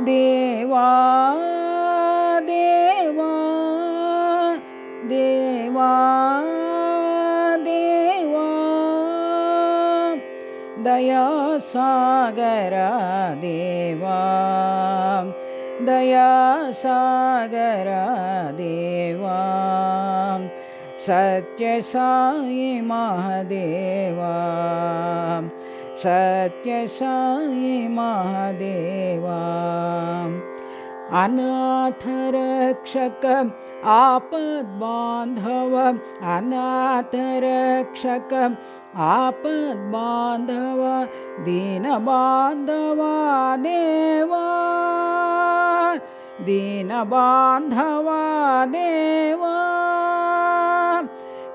देवा देवा देवा देवा दया सागर देवा दया सागर देवा सत्य साई महादेवा सत्य साई महादेवा अनाथ रक्षक आपद बांधव अनाथ रक्षक आपद बांधव दीन बांधवा देवा दीन बांधवा देवा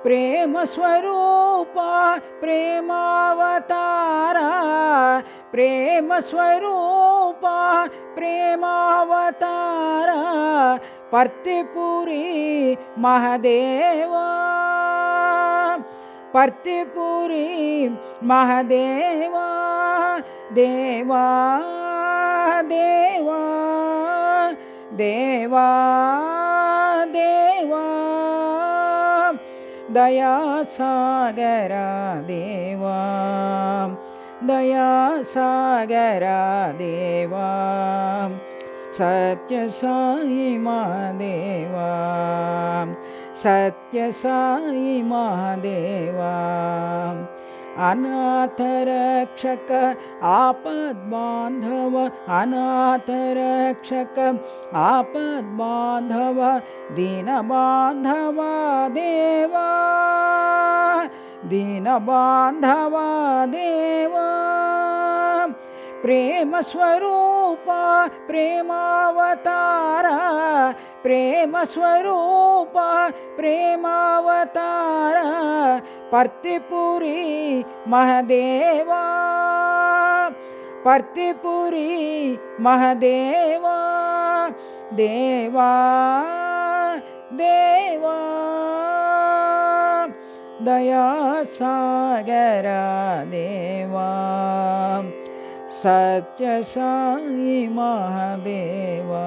प्रेम स्वरूपा प्रेमावतारा प्रेम स्वरूपा प्रेमावतारा पर्तिपुरी महादेवा पर्तिपुरी महादेवा देवा देवा देवा देवा दया सागर देवा दया सागर देवा सत्य साई महादेवा सत्य साई महादेवा अनाथ रक्षक आपद बांधव अनाथ रक्षक आपद बांधव दीन बांधवा देवा दीन बांधवा देवा प्रेम स्वरूपा प्रेमावतारा प्रेम स्वरूपा प्रेमावतारा पर्तिपुरी महादेवा पर्तिपुरी महादेवा देवा देवा दया सागर देवा सत्य साई महादेवा।